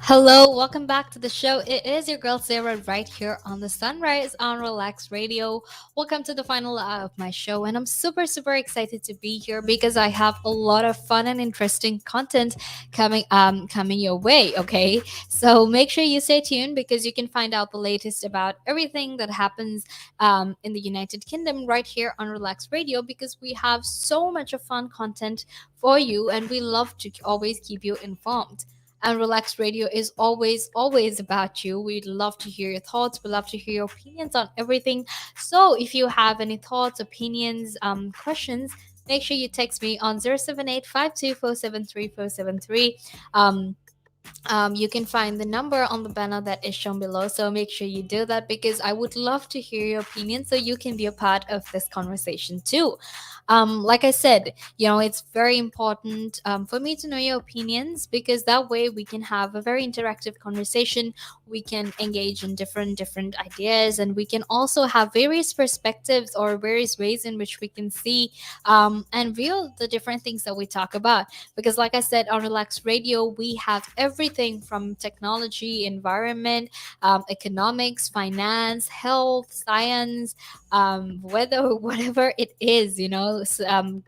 Hello, welcome back to the show. It is your girl Sarah right here on the Sunrise on Relax Radio. Welcome to the final hour of my show, and I'm super excited to be here because I have a lot of fun and interesting content coming your way. Okay, so make sure you stay tuned because you can find out the latest about everything that happens in the United Kingdom right here on Relax Radio because we have so much of fun content for you, and we love to always keep you informed. And Relax Radio is always about you. We'd love to hear your thoughts. We love to hear your opinions on everything. So if you have any thoughts, opinions, questions, make sure you text me on 078 you can find the number on the banner that is shown below. So make sure you do that because I would love to hear your opinion so you can be a part of this conversation too. Like I said, it's very important for me to know your opinions because that way we can have a very interactive conversation. We can engage in different ideas, and we can also have various perspectives or various ways in which we can see and view the different things that we talk about. Because like I said, on Relax Radio we have everything from technology, environment, economics, finance, health, science, whether whatever it is,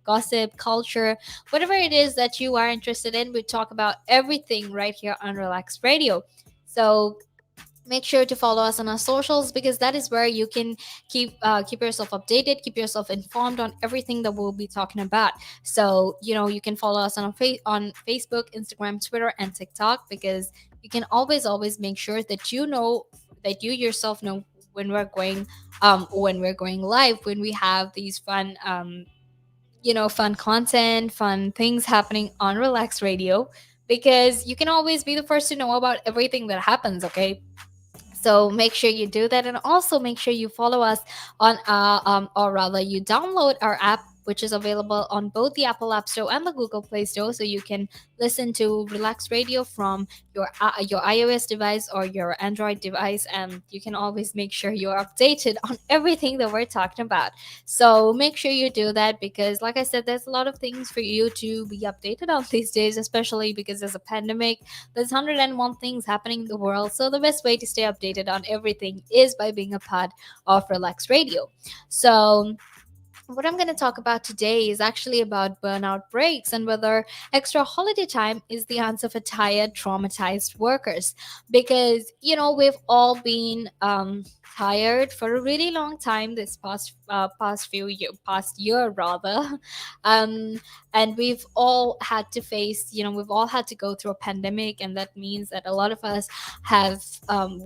gossip, culture, whatever it is that you are interested in, we talk about everything right here on Relax Radio. So make sure to follow us on our socials because that is where you can keep yourself updated, keep yourself informed on everything that we'll be talking about. So you can follow us on Facebook, Instagram, Twitter, and TikTok because you can always make sure that that you yourself know when we're going live, when we have these fun content, fun things happening on Relax Radio, because you can always be the first to know about everything that happens. Okay, so make sure you do that, and also make sure you follow us on, or rather, you download our app, which is available on both the Apple App Store and the Google Play Store, so you can listen to Relax Radio from your iOS device or your Android device, and you can always make sure you're updated on everything that we're talking about. So make sure you do that because, like I said, there's a lot of things for you to be updated on these days, especially because there's a pandemic. There's 101 things happening in the world. So the best way to stay updated on everything is by being a part of Relax Radio. So what I'm going to talk about today is actually about burnout breaks and whether extra holiday time is the answer for tired, traumatized workers. Because, we've all been tired for a really long time this past year rather. Um, and we've all had to go through a pandemic, and that means that a lot of us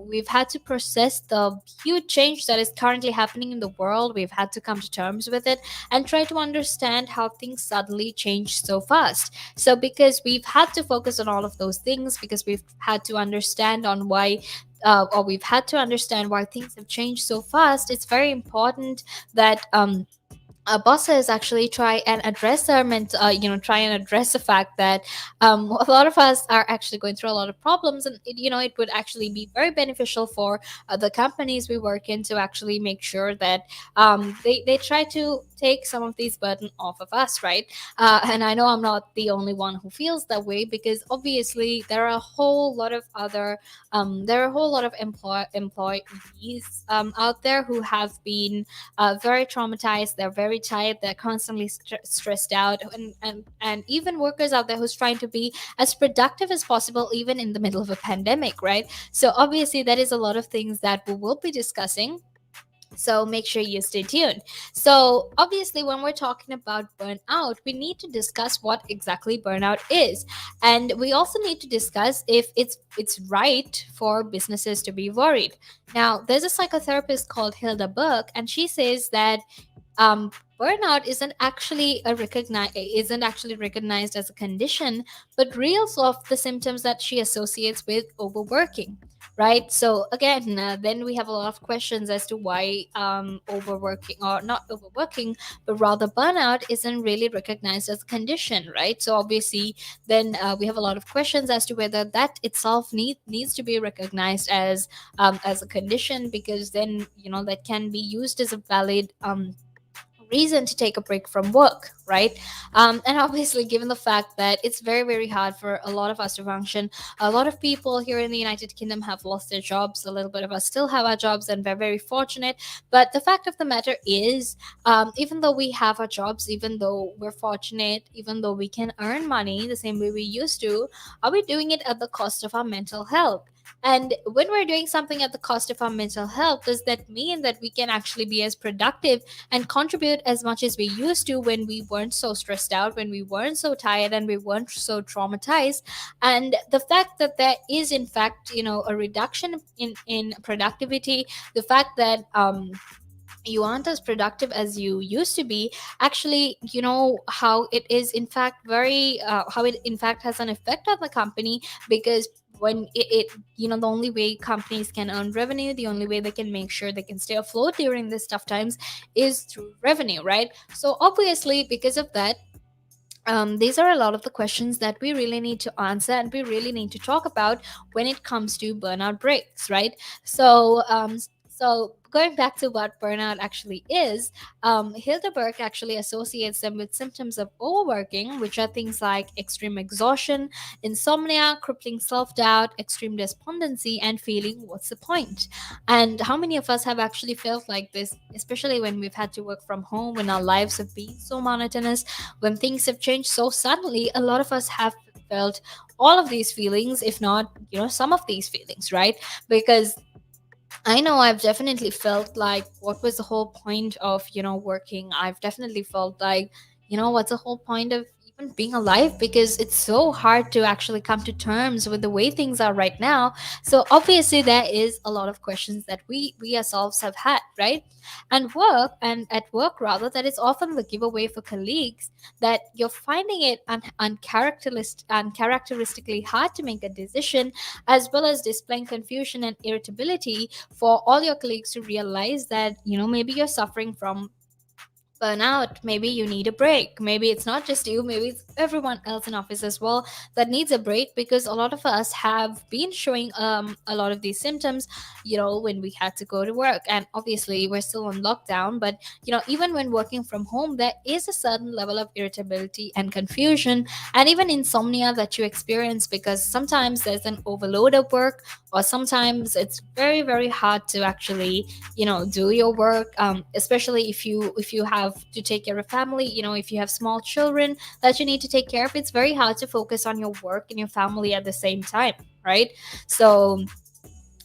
we've had to process the huge change that is currently happening in the world. We've had to come to terms with it and try to understand how things suddenly change so fast. So because we've had to focus on all of those things, because we've had to understand on why or we've had to understand why things have changed so fast, it's very important that bosses actually try and address the fact that a lot of us are actually going through a lot of problems, and it would actually be very beneficial for the companies we work in to actually make sure that they try to take some of these burden off of us, right? And I know I'm not the only one who feels that way, because obviously there are a whole lot of employees out there who have been very traumatized. They're very tired. They're constantly stressed out, and even workers out there who's trying to be as productive as possible, even in the middle of a pandemic, right? So obviously, that is a lot of things that we will be discussing. So make sure you stay tuned. So obviously, when we're talking about burnout, we need to discuss what exactly burnout is, and we also need to discuss if it's right for businesses to be worried. Now, there's a psychotherapist called Hilda Burke, and she says that um, burnout isn't actually recognized as a condition, but reels of the symptoms that she associates with overworking. Right. So again, then we have a lot of questions as to why overworking, or not overworking, but rather burnout, isn't really recognized as a condition. Right. So obviously, then we have a lot of questions as to whether that itself needs to be recognized as a condition, because then that can be used as a valid reason to take a break from work, right? And obviously, given the fact that it's very, very hard for a lot of us to function, a lot of people here in the United Kingdom have lost their jobs. A little bit of us still have our jobs, and we're very fortunate. But the fact of the matter is, even though we have our jobs, even though we're fortunate, even though we can earn money the same way we used to, are we doing it at the cost of our mental health? And when we're doing something at the cost of our mental health, does that mean that we can actually be as productive and contribute as much as we used to when we weren't so stressed out, when we weren't so tired, and we weren't so traumatized? And the fact that there is, in fact, a reduction in productivity, the fact that you aren't as productive as you used to be, actually, how it is in fact very how it in fact has an effect on the company. Because when the only way companies can earn revenue, the only way they can make sure they can stay afloat during these tough times, is through revenue, right? So obviously, because of that, these are a lot of the questions that we really need to answer and we really need to talk about when it comes to burnout breaks, right? So going back to what burnout actually is, Hildeberg actually associates them with symptoms of overworking, which are things like extreme exhaustion, insomnia, crippling self-doubt, extreme despondency, and feeling what's the point. And how many of us have actually felt like this, especially when we've had to work from home, when our lives have been so monotonous, when things have changed so suddenly? A lot of us have felt all of these feelings, if not, some of these feelings, right? Because I know I've definitely felt like, what was the whole point of, working? I've definitely felt like, what's the whole point of even being alive? Because it's so hard to actually come to terms with the way things are right now. So obviously there is a lot of questions that we ourselves have had, right? And at work rather, that is often the giveaway for colleagues, that you're finding it uncharacteristically hard to make a decision, as well as displaying confusion and irritability for all your colleagues to realize that, maybe you're suffering from burnout. Maybe you need a break. Maybe it's not just you, maybe it's everyone else in office as well that needs a break, because a lot of us have been showing a lot of these symptoms, when we had to go to work. And obviously we're still on lockdown, but even when working from home, there is a certain level of irritability and confusion, and even insomnia that you experience, because sometimes there's an overload of work, or sometimes it's very, very hard to actually do your work, especially if you have to take care of family. If you have small children that you need to take care of, it's very hard to focus on your work and your family at the same time, right? So,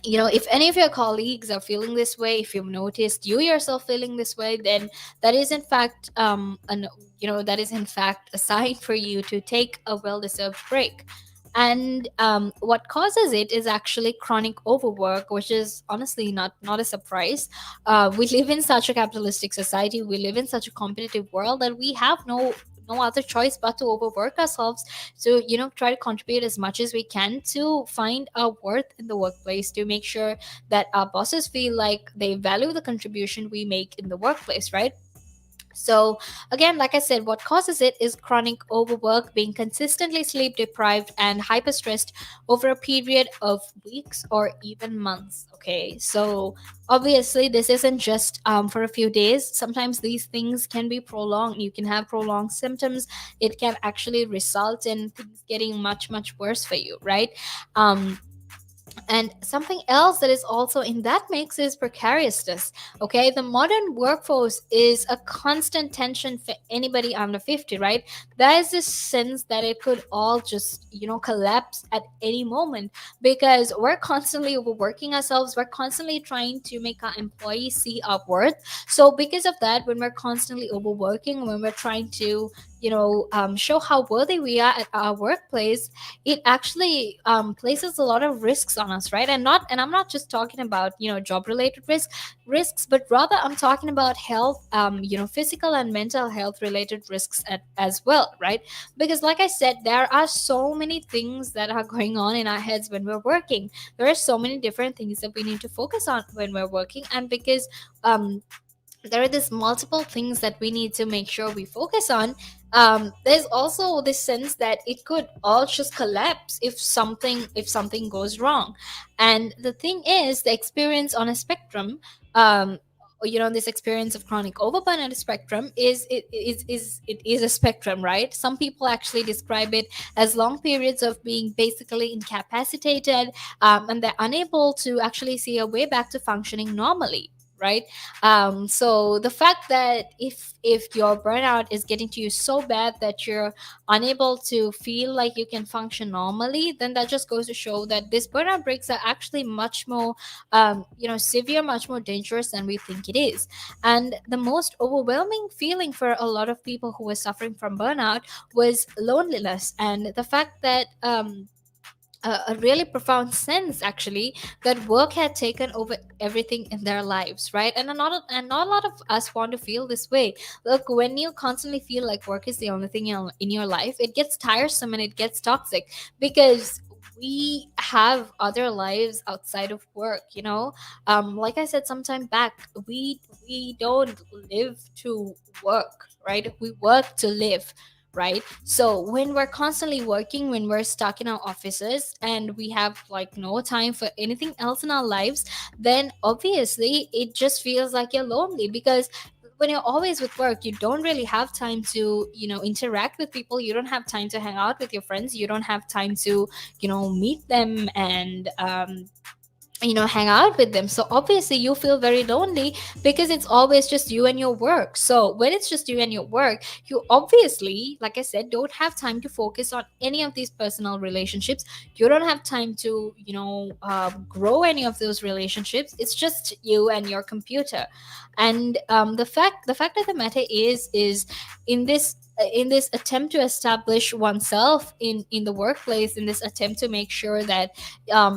if any of your colleagues are feeling this way, if you've noticed you yourself feeling this way, then that is in fact that is in fact a sign for you to take a well-deserved break. And what causes it is actually chronic overwork, which is honestly not a surprise. We live in such a capitalistic society, we live in such a competitive world, that we have no other choice but to overwork ourselves, to try to contribute as much as we can, to find our worth in the workplace, to make sure that our bosses feel like they value the contribution we make in the workplace, right? So, again, like I said, what causes it is chronic overwork, being consistently sleep deprived and hyper stressed over a period of weeks or even months. Okay, so obviously, this isn't just for a few days. Sometimes these things can be prolonged. You can have prolonged symptoms. It can actually result in things getting much, much worse for you, right? Um, and something else that is also in that mix is precariousness. Okay, the modern workforce is a constant tension for anybody under 50, right? There is this sense that it could all just, collapse at any moment, because we're constantly overworking ourselves. We're constantly trying to make our employees see our worth. So, because of that, when we're constantly overworking, when we're trying to, show how worthy we are at our workplace, it actually places a lot of risks on us, right? And I'm not just talking about job related risks, but rather I'm talking about health, physical and mental health related risks as well, right? Because like I said, there are so many things that are going on in our heads when we're working. There are so many different things that we need to focus on when we're working, and because there are these multiple things that we need to make sure we focus on. There's also this sense that it could all just collapse if something goes wrong. And the thing is, the experience on a spectrum, um, this experience of chronic overburnout spectrum is a spectrum, right? Some people actually describe it as long periods of being basically incapacitated, and they're unable to actually see a way back to functioning normally, right? So the fact that if your burnout is getting to you so bad that you're unable to feel like you can function normally, then that just goes to show that these burnout breaks are actually much more severe, much more dangerous than we think it is. And the most overwhelming feeling for a lot of people who were suffering from burnout was loneliness, and the fact that a really profound sense actually that work had taken over everything in their lives, right? And not a lot of us want to feel this way. Look, when you constantly feel like work is the only thing in your life, it gets tiresome and it gets toxic, because we have other lives outside of work, like I said sometime back, we don't live to work, right? We work to live, right? So when we're constantly working, when we're stuck in our offices and we have like no time for anything else in our lives, then obviously it just feels like you're lonely, because when you're always with work, you don't really have time to interact with people. You don't have time to hang out with your friends. You don't have time to meet them and hang out with them. So obviously you feel very lonely, because it's always just you and your work. So when it's just you and your work, you obviously, like I said, don't have time to focus on any of these personal relationships. You don't have time to grow any of those relationships. It's just you and your computer. And the fact of the matter is in this attempt to establish oneself in the workplace, in this attempt to make sure that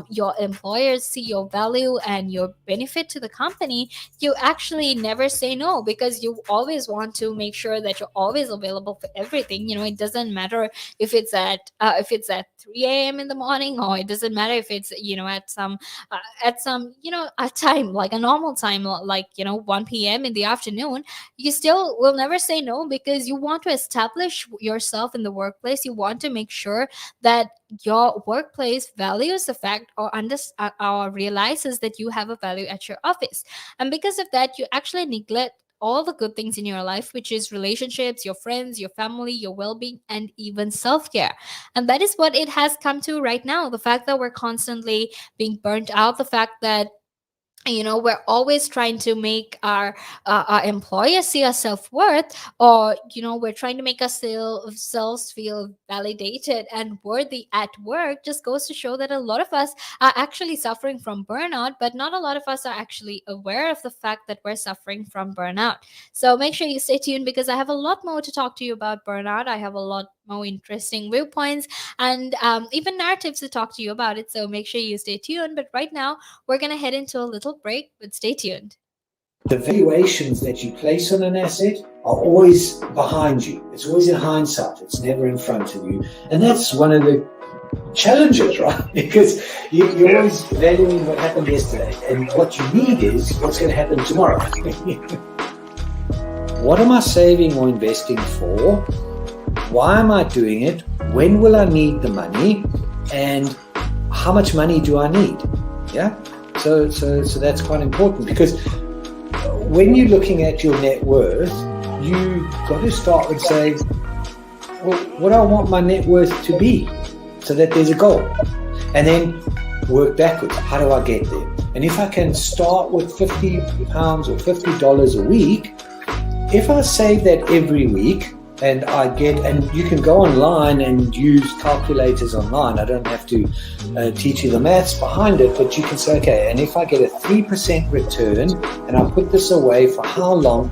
your employers see your value and your benefit to the company, you actually never say no, because you always want to make sure that you're always available for everything. It doesn't matter if it's at 3 a.m. in the morning, or it doesn't matter if it's at some a time like a normal time, like 1 p.m. in the afternoon. You still will never say no, because you want to establish yourself in the workplace. You want to make sure that your workplace values the fact, or realizes that you have a value at your office. And because of that, you actually neglect all the good things in your life, which is relationships, your friends, your family, your well-being, and even self-care. And that is what it has come to right now. The fact that we're constantly being burnt out, the fact that we're always trying to make our employers see our self-worth, or we're trying to make ourselves feel validated and worthy at work, just goes to show that a lot of us are actually suffering from burnout, but not a lot of us are actually aware of the fact that we're suffering from burnout. So make sure you stay tuned, because I have a lot more to talk to you about burnout. I have a lot more interesting viewpoints and even narratives to talk to you about it. So make sure you stay tuned. But right now, we're going to head into a little break, but stay tuned. The valuations that you place on an asset are always behind you. It's always in hindsight. It's never in front of you. And that's one of the challenges, right? Because you're always valuing what happened yesterday. And what you need is what's going to happen tomorrow. What am I saving or investing for? Why am I doing it? When will I need the money? And how much money do I need? Yeah. So that's quite important, because when you're looking at your net worth, you got to start with saying, well, what do I want my net worth to be, so that there's a goal, and then work backwards. How do I get there? And if I can start with £50 or $50 a week, if I save that every week, and you can go online and use calculators online. I don't have to teach you the maths behind it, but you can say, okay, and if I get a 3% return and I put this away for how long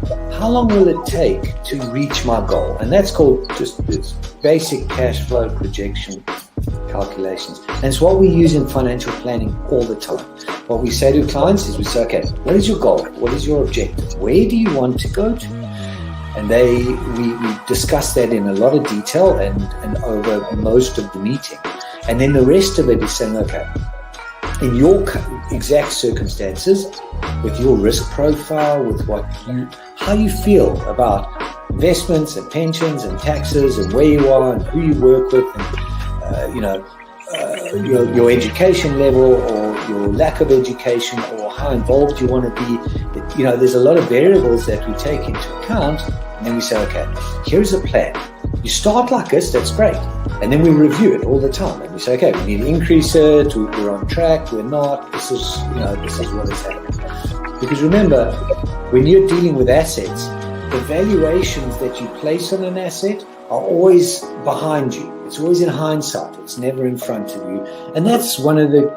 will it take to reach my goal? And that's called just this basic cash flow projection calculations. And it's what we use in financial planning all the time. What we say to clients is we say, okay, what is your goal? What is your objective? Where do you want to go to? And we discuss that in a lot of detail and over most of the meeting. And then the rest of it is saying, okay, in your exact circumstances, with your risk profile, with how you feel about investments and pensions and taxes and where you are and who you work with and, your education level or your lack of education, or how involved you want to be. There's a lot of variables that we take into account, and then we say, okay, here's a plan. You start like this, that's great. And then we review it all the time. And we say, okay, we need to increase it, we're on track, we're not, this is what is happening. Because remember, when you're dealing with assets, the valuations that you place on an asset are always behind you. It's always in hindsight. It's never in front of you. And that's one of the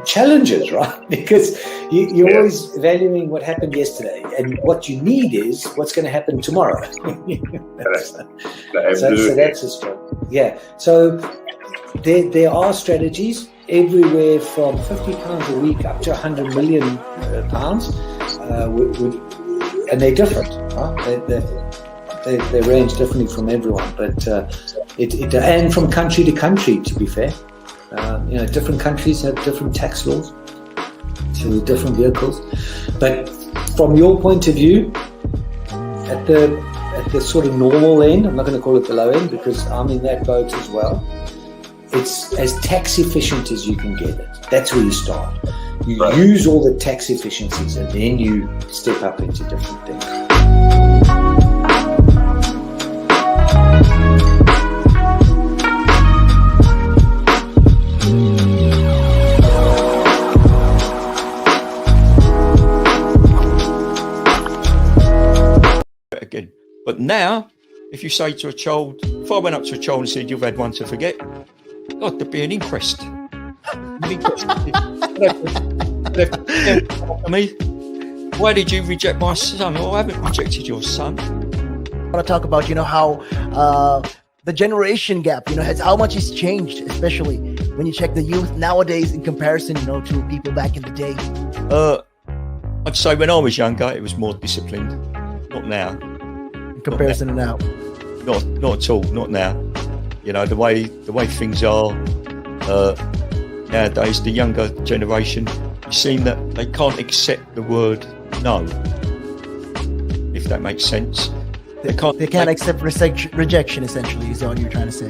challenges, right? Because you're always valuing what happened yesterday, and what you need is what's going to happen tomorrow. So that's a struggle. Yeah. So there are strategies everywhere from £50 a week up to £100 million, and they're different. Right? They range differently from everyone, but and from country to country, to be fair. Different countries have different tax laws, so different vehicles. But from your point of view, at the sort of normal end, I'm not going to call it the low end because I'm in that boat as well. It's as tax efficient as you can get it. That's where you start. You use all the tax efficiencies, and then you step up into different things. Again. But now, if you say to a child, if I went up to a child and said, you've had one to forget, God, there'd be an inquest. Why did you reject my son? Oh, I haven't rejected your son. I want to talk about, how the generation gap, how much has changed, especially when you check the youth nowadays in comparison, to people back in the day. I'd say when I was younger, it was more disciplined. Not now. In comparison to now. Not at all. Not now. The way things are nowadays, the younger generation, you seem that they can't accept the word no. If that makes sense. They can't accept rejection, essentially, is what you're trying to say.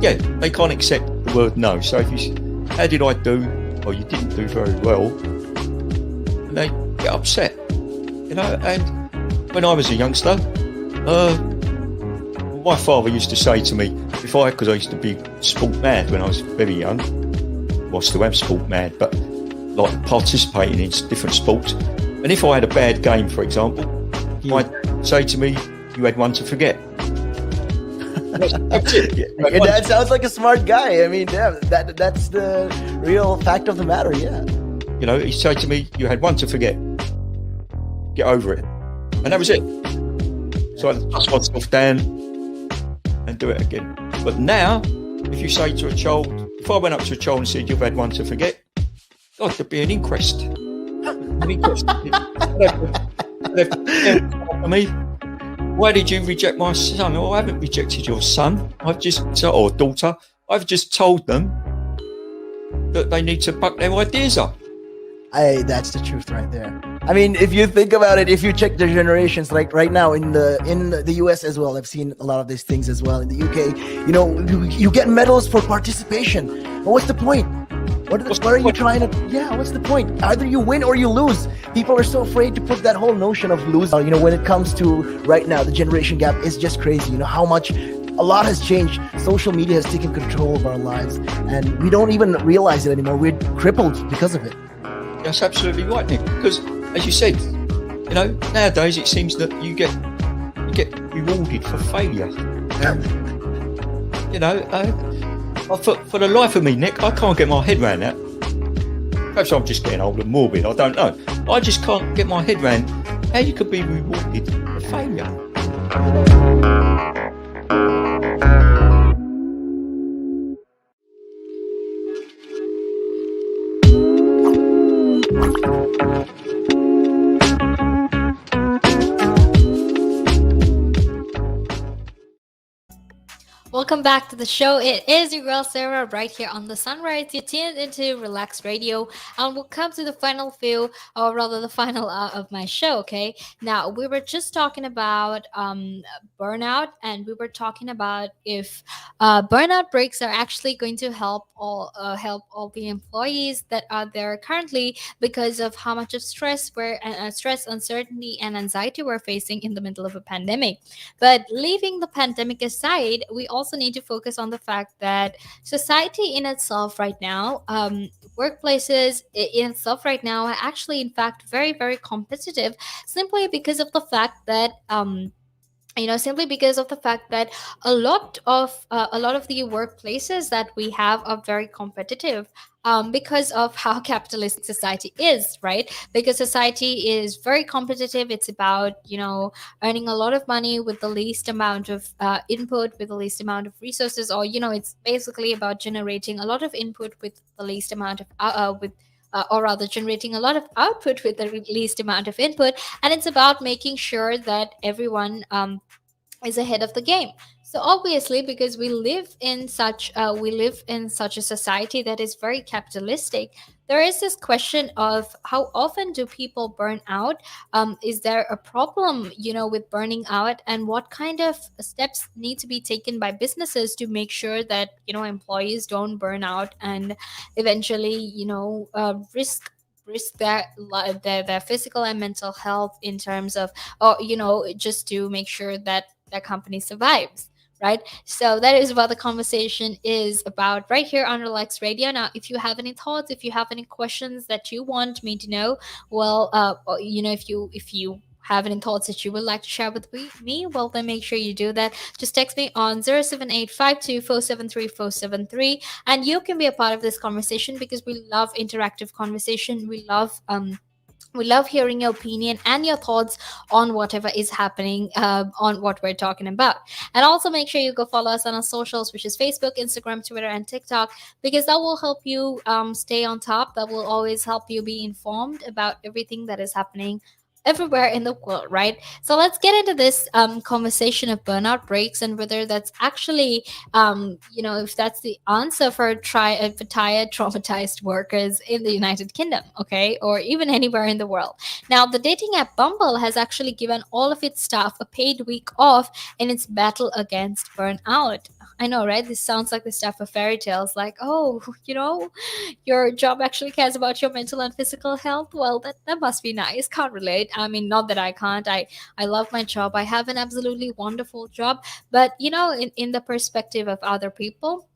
Yeah, they can't accept the word no. So if you, how did I do? Well, you didn't do very well. And they get upset. And when I was a youngster, my father used to say to me, because I used to be sport mad when I was very young. Well, I still am sport mad, but like participating in different sports. And if I had a bad game, for example, he'd say to me, you had one to forget. That's it. Your dad sounds like a smart guy. I mean, yeah, that's the real fact of the matter, yeah. He'd say to me, you had one to forget. Get over it. And that was it. So I dust myself down and do it again. But now, if you say to a child, if I went up to a child and said, you've had one to forget, God, there'd be an inquest. Why did you reject my son? Oh, I haven't rejected your son. Or daughter. I've just told them that they need to buck their ideas up. That's the truth right there. I mean, if you think about it, if you check the generations, like right now in the US as well, I've seen a lot of these things as well. In the UK, you get medals for participation. But what's the point? What are you trying to? Yeah, what's the point? Either you win or you lose. People are so afraid to put that whole notion of losing. When it comes to right now, the generation gap is just crazy. How much a lot has changed. Social media has taken control of our lives, and we don't even realize it anymore. We're crippled because of it. That's absolutely right, Nick. Because as you said, nowadays it seems that you get rewarded for failure. For the life of me, Nick, I can't get my head around that. Perhaps I'm just getting old and morbid, I don't know. I just can't get my head around how you could be rewarded for failure. welcome back to the show. It is your girl Sarah right here on the Sunrise. You tuned into Relax Radio, and we'll come to the final few, or rather the final of my show. Okay, now we were just talking about burnout, and we were talking about if burnout breaks are actually going to help all the employees that are there currently because of how much of stress, uncertainty, and anxiety we're facing in the middle of a pandemic. But leaving the pandemic aside, we also need to focus on the fact that society in itself right now, workplaces in itself right now are actually, in fact, very, very competitive simply because of the fact that simply because of the fact that a lot of the workplaces that we have are very competitive, because of how capitalistic society is, right? Because society is very competitive. It's about earning a lot of money with the least amount of input, with the least amount of resources, or it's basically about generating a lot of input with the least amount of with or rather generating a lot of output with the least amount of input. And it's about making sure that everyone is ahead of the game. So obviously, because we live in such a society that is very capitalistic, there is this question of how often do people burn out? Is there a problem, with burning out, and what kind of steps need to be taken by businesses to make sure that employees don't burn out and eventually risk their physical and mental health in terms of, or just to make sure that their company survives, right? So that is what the conversation is about right here on Relax Radio. Now, if you have any thoughts, if you have any questions that you want me to know, well, if you have any thoughts that you would like to share with me, well, then make sure you do that. Just text me on 07852473473, and you can be a part of this conversation because we love interactive conversation. We love hearing your opinion and your thoughts on whatever is happening, on what we're talking about. And also make sure you go follow us on our socials, which is Facebook, Instagram, Twitter, and TikTok, because that will help you stay on top. That will always help you be informed about everything that is happening everywhere in the world, right? So let's get into this conversation of burnout breaks and whether that's actually, if that's the answer for tired, traumatized workers in the United Kingdom, okay, or even anywhere in the world. Now, the dating app Bumble has actually given all of its staff a paid week off in its battle against burnout. I know, right? This sounds like the stuff of fairy tales, like, oh, your job actually cares about your mental and physical health. Well, that must be nice. Can't relate. I mean, not that I can't. I love my job. I have an absolutely wonderful job. But in the perspective of other people,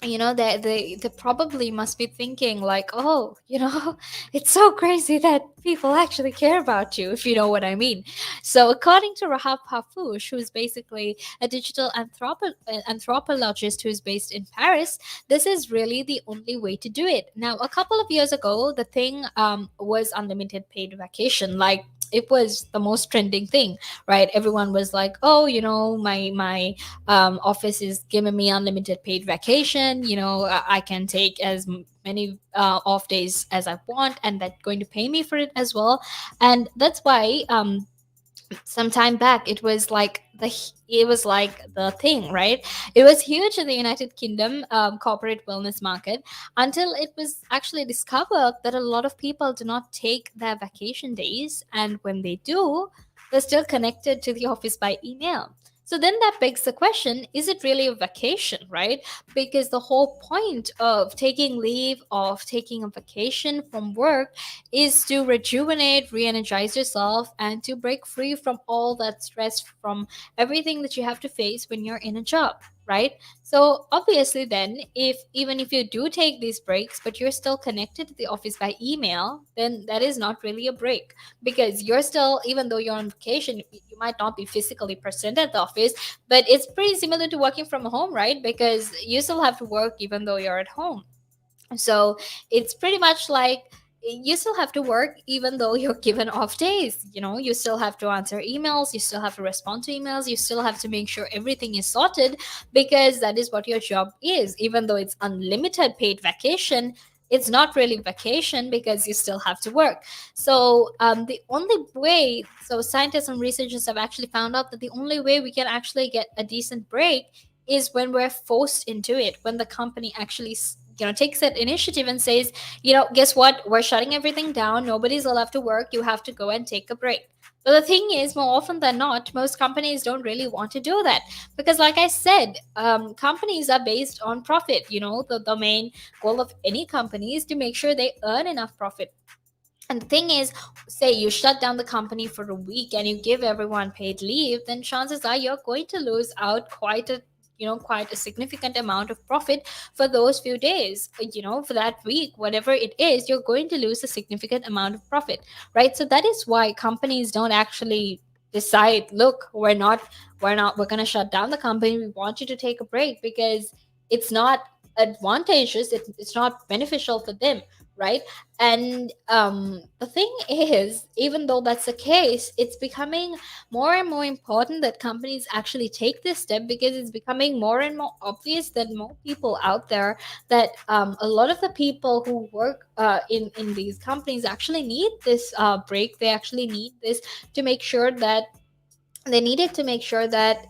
they probably must be thinking like, oh, it's so crazy that people actually care about you, if you know what I mean. So according to Rahab Hafoush, who's basically a digital anthropologist who's based in Paris, this is really the only way to do it. Now, a couple of years ago, the thing was unlimited paid vacation. Like, it was the most trending thing, right? Everyone was like, oh, my office is giving me unlimited paid vacation. I can take as many off days as I want, and they're going to pay me for it as well. And that's why some time back it was like the thing, right? It was huge in the United Kingdom corporate wellness market, until it was actually discovered that a lot of people do not take their vacation days, and when they do, they're still connected to the office by email. So then that begs the question, is it really a vacation, right? Because the whole point of taking leave, of taking a vacation from work, is to rejuvenate, re energize yourself, and to break free from all that stress, from everything that you have to face when you're in a job, right? So obviously, then, if even if you do take these breaks, but you're still connected to the office by email, then that is not really a break, because you're still, even though you're on vacation, you might not be physically present at the office, but it's pretty similar to working from home, right? Because you still have to work even though you're at home. So it's pretty much like you still have to work even though you're given off days. You still have to answer emails, you still have to respond to emails, you still have to make sure everything is sorted, because that is what your job is. Even though it's unlimited paid vacation, it's not really vacation, because you still have to work. So the only way, so scientists and researchers have actually found out that the only way we can actually get a decent break is when we're forced into it, when the company actually takes that initiative and says, guess what, we're shutting everything down, nobody's allowed to work, you have to go and take a break. But the thing is, more often than not, most companies don't really want to do that, because like I said, companies are based on profit. The main goal of any company is to make sure they earn enough profit. And the thing is, say you shut down the company for a week and you give everyone paid leave, then chances are you're going to lose out quite a significant amount of profit for those few days. For that week, whatever it is, you're going to lose a significant amount of profit, right? So that is why companies don't actually decide, look, we're going to shut down the company, we want you to take a break, because it's not advantageous, it's not beneficial for them, right? And the thing is, even though that's the case, it's becoming more and more important that companies actually take this step, because it's becoming more and more obvious that more people out there, that a lot of the people who work in these companies actually need this break. They actually need this to make sure that they needed to make sure that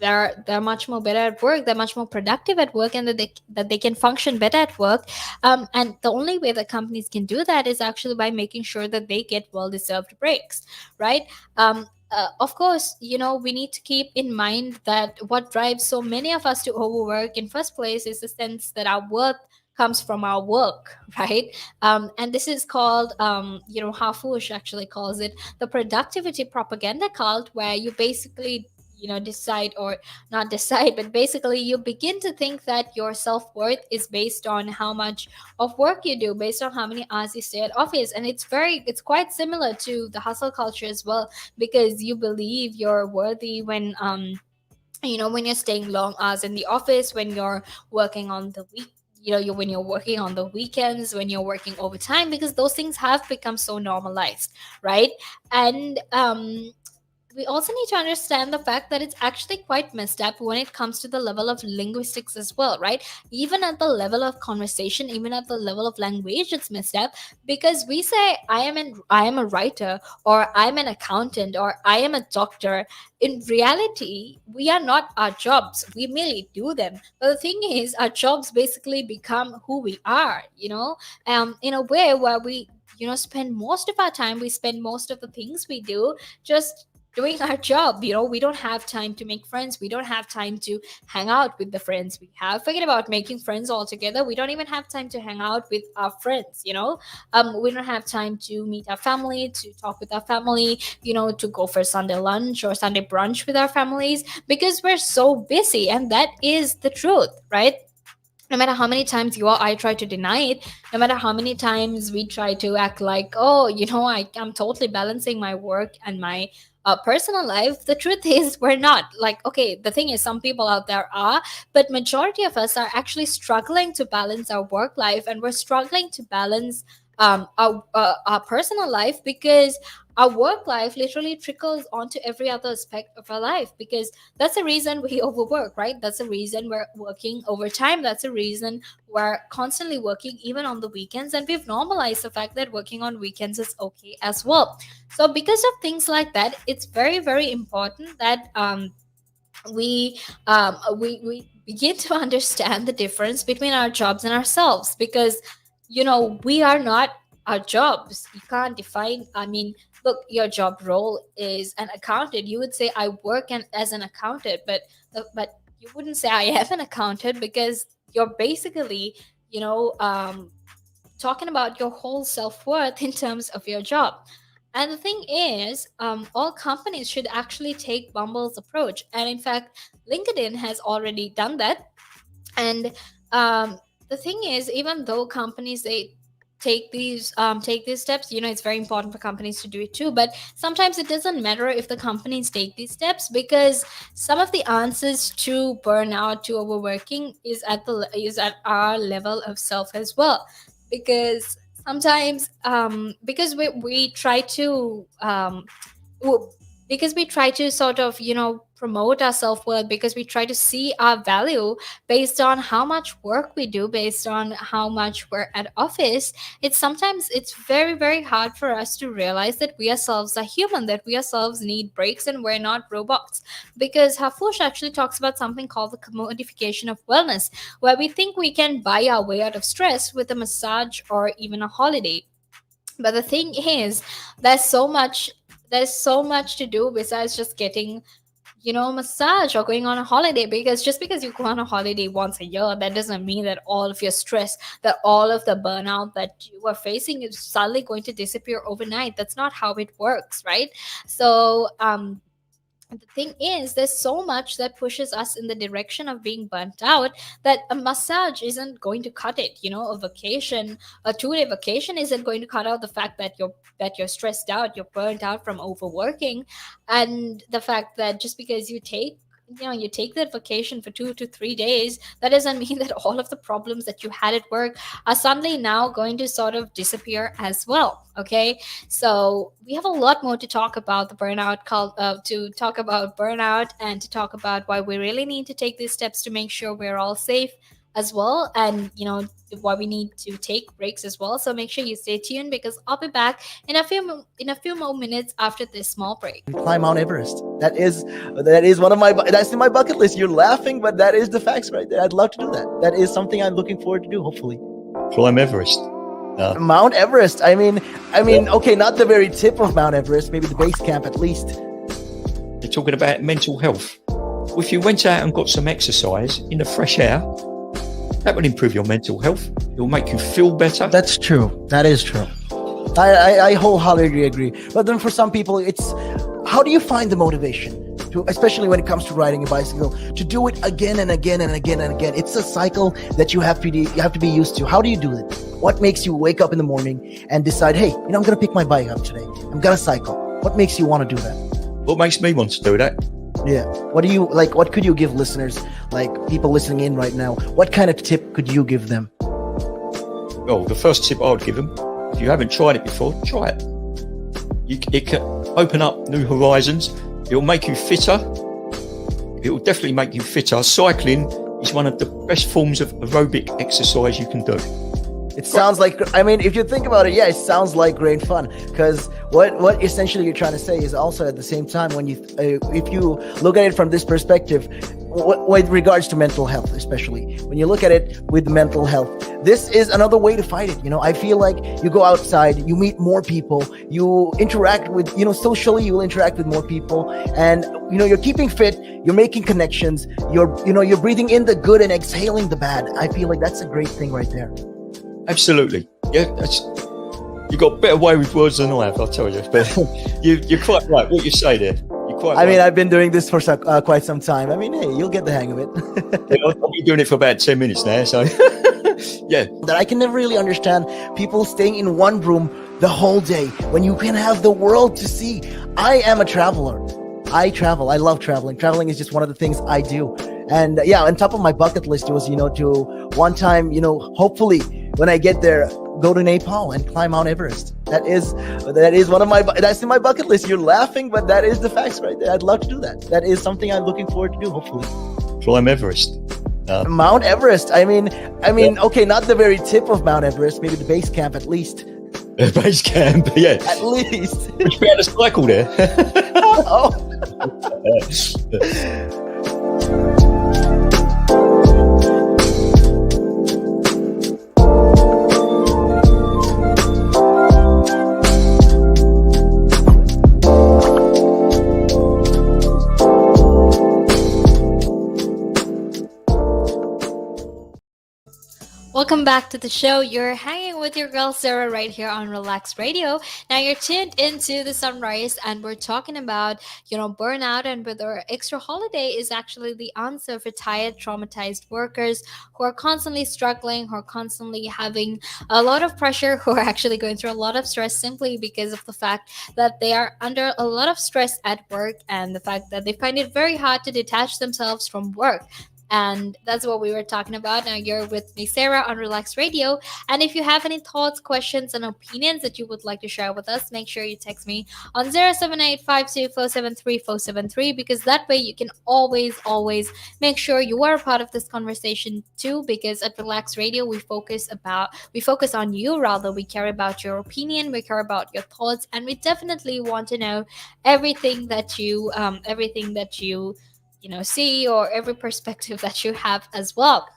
they're much more better at work, they're much more productive at work, and that they can function better at work. And the only way that companies can do that is actually by making sure that they get well deserved breaks, right? Of course, we need to keep in mind that what drives so many of us to overwork in first place is the sense that our worth comes from our work, right? And this is called, Harfush actually calls it the productivity propaganda cult, where you basically, decide, or not decide, but basically you begin to think that your self-worth is based on how much of work you do, based on how many hours you stay at office. And it's quite similar to the hustle culture as well, because you believe you're worthy when you're staying long hours in the office, when you're working on the week, when you're working on the weekends, when you're working overtime, because those things have become so normalized, right? And we also need to understand the fact that it's actually quite messed up when it comes to the level of linguistics as well, right? Even at the level of conversation, even at the level of language, it's messed up, because we say I am a writer, or I'm an accountant, or I am a doctor. In reality, we are not our jobs, we merely do them. But the thing is, our jobs basically become who we are, in a way where we spend most of our time, we spend most of the things we do just doing our job. We don't have time to make friends, we don't have time to hang out with the friends we have. Forget about making friends altogether, we don't even have time to hang out with our friends. We don't have time to meet our family, to talk with our family, to go for Sunday lunch or Sunday brunch with our families, because we're so busy. And that is the truth, right? No matter how many times you or I try to deny it, no matter how many times we try to act like, oh, I'm totally balancing my work and my personal life, the truth is we're not. Like, okay, the thing is, some people out there are, but majority of us are actually struggling to balance our work life, and we're struggling to balance our personal life, because our work life literally trickles onto every other aspect of our life, because that's the reason we overwork, right? That's the reason we're working overtime, that's the reason we're constantly working even on the weekends, and we've normalized the fact that working on weekends is okay as well. So because of things like that, it's very, very important that we begin to understand the difference between our jobs and ourselves, because we are not our jobs. You can't define, I mean, look, your job role is an accountant, you would say I work as an accountant, but you wouldn't say I am an accountant, because you're basically you know um, talking about your whole self-worth in terms of your job. And the thing is, all companies should actually take Bumble's approach. And in fact, LinkedIn has already done that. And the thing is, even though companies they take these steps, it's very important for companies to do it too. But sometimes it doesn't matter if the companies take these steps, because some of the answers to burnout, to overworking, is at our level of self as well. Because sometimes, because we try to w- because we try to sort of, promote our self-worth, because we try to see our value based on how much work we do, based on how much we're at office. It's very, very hard for us to realize that we ourselves are human, that we ourselves need breaks, and we're not robots. Because Hafush actually talks about something called the commodification of wellness, where we think we can buy our way out of stress with a massage or even a holiday. But the thing is, there's so much there's so much to do besides just getting, massage or going on a holiday. Because just because you go on a holiday once a year, that doesn't mean that all of your stress, that all of the burnout that you are facing is suddenly going to disappear overnight. That's not how it works, right? So the thing is, there's so much that pushes us in the direction of being burnt out, that a massage isn't going to cut it. A vacation, a 2-day vacation, isn't going to cut out the fact that you're stressed out, you're burnt out from overworking. And the fact that just because you take that vacation for 2 to 3 days, that doesn't mean that all of the problems that you had at work are suddenly now going to sort of disappear as well. Okay, so we have a lot more to talk about the burnout to talk about burnout, and to talk about why we really need to take these steps to make sure we're all safe as well, and why we need to take breaks as well. So make sure you stay tuned, because I'll be back in a few more minutes after this small break. Climb Mount Everest. That is one of my that's in my bucket list. You're laughing, but that is the facts right there. I'd love to do that. That is something I'm looking forward to do. Hopefully, Climb Everest. Mount Everest. I mean, okay, not the very tip of Mount Everest. Maybe the base camp at least. They're talking about mental health. Well, if you went out and got some exercise in the fresh air, that will improve your mental health. It will make you feel better. That's true. That is true. I wholeheartedly agree. But then for some people, it's how do you find the motivation to, especially when it comes to riding a bicycle, to do it again and again and again and again? It's a cycle that you have to be used to. How do you do it? What makes you wake up in the morning and decide, hey, I'm going to pick my bike up today. I'm going to cycle. What makes you want to do that? What makes me want to do that? Yeah. What do you like? What could you give listeners, like people listening in right now? What kind of tip could you give them? Well, the first tip I would give them, if you haven't tried it before, try it. It can open up new horizons. It will make you fitter. It will definitely make you fitter. Cycling is one of the best forms of aerobic exercise you can do. It sounds like, if you think about it, yeah, it sounds like great fun. Because what essentially you're trying to say is also at the same time, when if you look at it from this perspective, with regards to mental health, especially when you look at it with mental health, this is another way to fight it. I feel like you go outside, you meet more people, you interact with, socially, you'll interact with more people, and you're keeping fit, you're making connections, you're breathing in the good and exhaling the bad. I feel like that's a great thing right there. Absolutely. Yeah, you got a better way with words than I have, I'll tell you. But you're quite right. What you say there. You're quite right. I've been doing this for quite some time. Hey, you'll get the hang of it. I've been doing it for about 10 minutes now, so yeah. That I can never really understand people staying in one room the whole day when you can have the world to see. I am a traveler. I travel. I love traveling. Traveling is just one of the things I do. And yeah, on top of my bucket list was, to one time, hopefully when I get there, go to Nepal and climb Mount Everest. That is one of that's in my bucket list. You're laughing, but that is the facts right there. I'd love to do that. That is something I'm looking forward to do, hopefully. Climb Everest. Mount Everest. Okay, not the very tip of Mount Everest, maybe the base camp at least. Base camp, yeah. At least. Would you be able to cycle there? Oh. Welcome back to the show. You're hanging with your girl Sarah right here on Relaks Radio. Now you're tuned into the sunrise, and we're talking about, burnout, and whether extra holiday is actually the answer for tired, traumatized workers who are constantly struggling, who are constantly having a lot of pressure, who are actually going through a lot of stress simply because of the fact that they are under a lot of stress at work, and the fact that they find it very hard to detach themselves from work. And that's what we were talking about. Now you're with me, Sarah, on Relax Radio. And if you have any thoughts, questions, and opinions that you would like to share with us, make sure you text me on 07852473473, because that way you can always make sure you are a part of this conversation too. Because at Relax Radio, we focus on you, rather. We care about your opinion, we care about your thoughts, and we definitely want to know everything that you see, or every perspective that you have as well.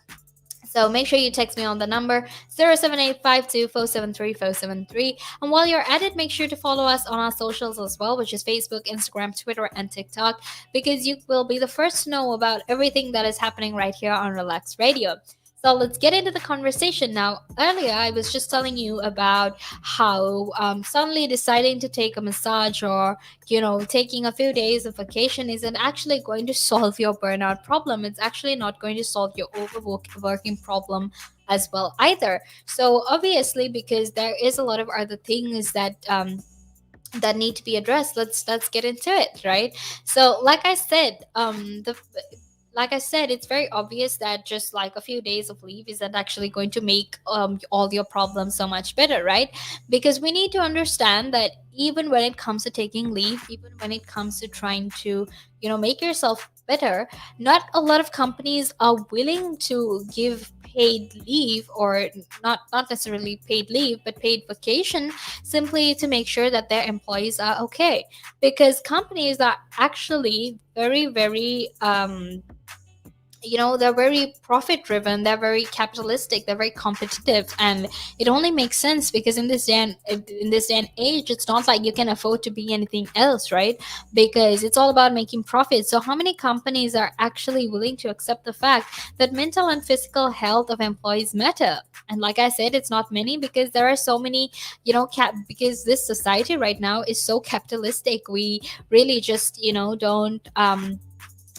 So make sure you text me on the number 07852473473. And while you're at it, make sure to follow us on our socials as well, which is Facebook, Instagram, Twitter, and TikTok, because you will be the first to know about everything that is happening right here on Relax Radio. So let's get into the conversation now. Earlier, I was just telling you about how suddenly deciding to take a massage, or taking a few days of vacation isn't actually going to solve your burnout problem. It's actually not going to solve your overworking problem as well either. So obviously, because there is a lot of other things that need to be addressed, let's get into it, right? So like I said, it's very obvious that just like a few days of leave isn't actually going to make all your problems so much better, right? Because we need to understand that even when it comes to taking leave, even when it comes to trying to, make yourself better, not a lot of companies are willing to give paid leave, or not necessarily paid leave, but paid vacation, simply to make sure that their employees are okay. Because companies are actually very, very they're very profit driven, they're very capitalistic, they're very competitive, and it only makes sense because in this day and age, it's not like you can afford to be anything else, right? Because it's all about making profit. So how many companies are actually willing to accept the fact that mental and physical health of employees matter? And like I said, it's not many, because there are so many, because this society right now is so capitalistic. We really just don't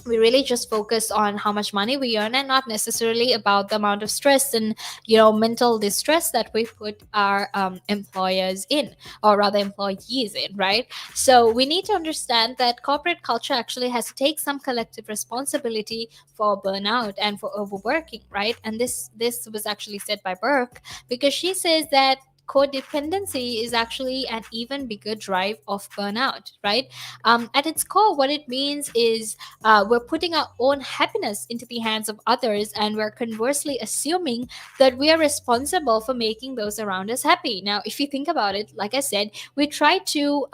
we really just focus on how much money we earn, and not necessarily about the amount of stress and mental distress that we put our employers in, or rather employees in, right? So we need to understand that corporate culture actually has to take some collective responsibility for burnout and for overworking, right? And this was actually said by Burke, because she says that codependency is actually an even bigger drive of burnout, right? At its core, what it means is we're putting our own happiness into the hands of others, and we're conversely assuming that we are responsible for making those around us happy. Now, if you think about it, like I said, we try to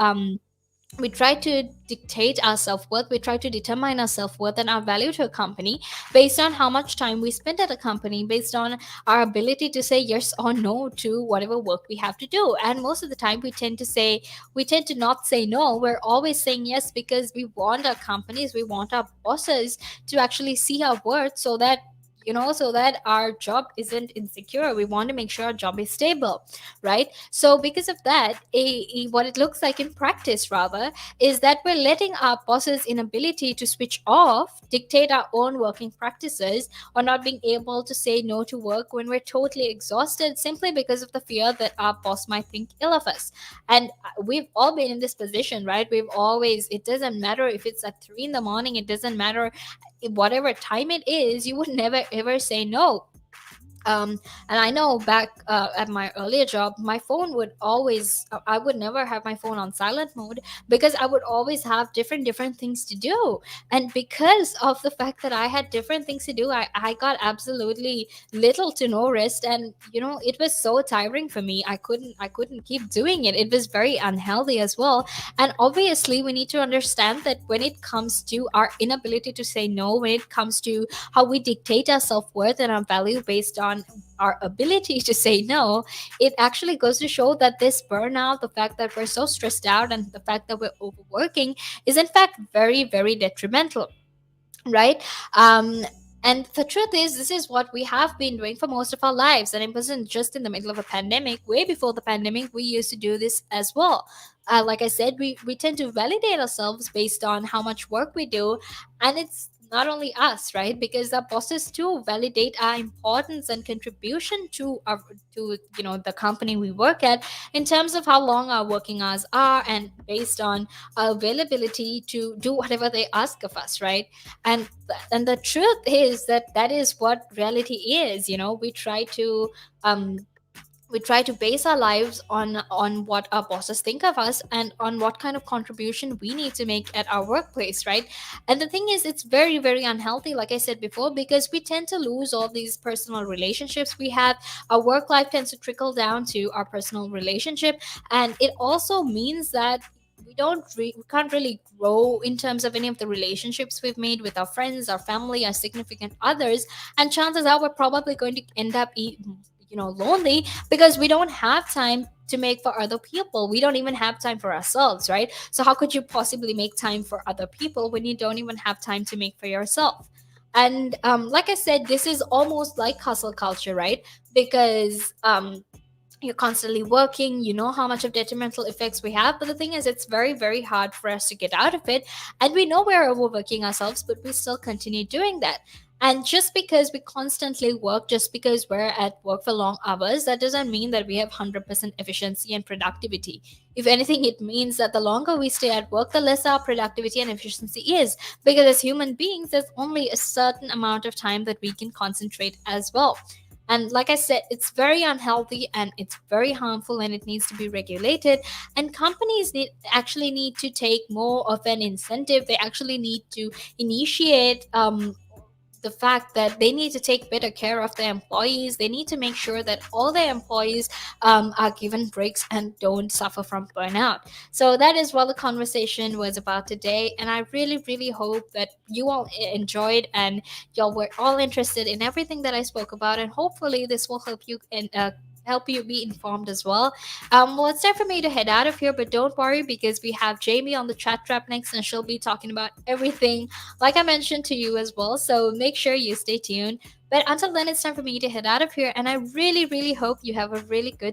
dictate our self-worth, we try to determine our self-worth and our value to a company based on how much time we spend at a company, based on our ability to say yes or no to whatever work we have to do. And most of the time we tend to not say no. We're always saying yes, because we want our companies, we want our bosses to actually see our worth, so that our job isn't insecure. We want to make sure our job is stable, right? So because of that, what it looks like in practice, rather, is that we're letting our boss's inability to switch off dictate our own working practices, or not being able to say no to work when we're totally exhausted, simply because of the fear that our boss might think ill of us. And we've all been in this position, right? It doesn't matter if it's at 3 in the morning, it doesn't matter whatever time it is, you would never ever say no. And I know back at my earlier job, my phone would always, I would never have my phone on silent mode, because I would always have different things to do. And because of the fact that I had different things to do, I got absolutely little to no rest. And it was so tiring for me. I couldn't keep doing it. It was very unhealthy as well. And obviously, we need to understand that when it comes to our inability to say no, when it comes to how we dictate our self-worth and our value based on our ability to say no, it actually goes to show that this burnout, the fact that we're so stressed out, and the fact that we're overworking, is in fact very, very detrimental, right? And the truth is, this is what we have been doing for most of our lives. And it wasn't just in the middle of a pandemic. Way before the pandemic, we used to do this as well. Like I said, we tend to validate ourselves based on how much work we do. And it's not only us, right? Because our bosses too validate our importance and contribution to our, to the company we work at, in terms of how long our working hours are, and based on our availability to do whatever they ask of us, right? And the truth is that that is what reality is. Um we try to base our lives on what our bosses think of us, and on what kind of contribution we need to make at our workplace, right? And the thing is, it's very, very unhealthy, like I said before, because we tend to lose all these personal relationships we have. Our work life tends to trickle down to our personal relationship, and it also means that we can't really grow in terms of any of the relationships we've made with our friends, our family, our significant others. And chances are we're probably going to end up lonely, because we don't have time to make for other people. We don't even have time for ourselves, right? So how could you possibly make time for other people when you don't even have time to make for yourself? And like I said, this is almost like hustle culture, right? Because you're constantly working, you know how much of detrimental effects we have, but the thing is, it's very, very hard for us to get out of it. And we know we're overworking ourselves, but we still continue doing that. And just because we constantly work, just because we're at work for long hours, that doesn't mean that we have 100% efficiency and productivity. If anything, it means that the longer we stay at work, the less our productivity and efficiency is, because as human beings, there's only a certain amount of time that we can concentrate as well. And like I said, it's very unhealthy and it's very harmful, and it needs to be regulated. And companies actually need to take more of an incentive. They actually need to initiate the fact that they need to take better care of their employees. They need to make sure that all their employees are given breaks and don't suffer from burnout. So that is what the conversation was about today. And I really, really hope that you all enjoyed, and y'all were all interested in everything that I spoke about. And hopefully, this will help you and help you be informed as well. Well, it's time for me to head out of here, but don't worry, because we have Jamie on the chat trap next, and she'll be talking about everything like I mentioned to you as well. So make sure you stay tuned. But until then, it's time for me to head out of here. And I really, really hope you have a really good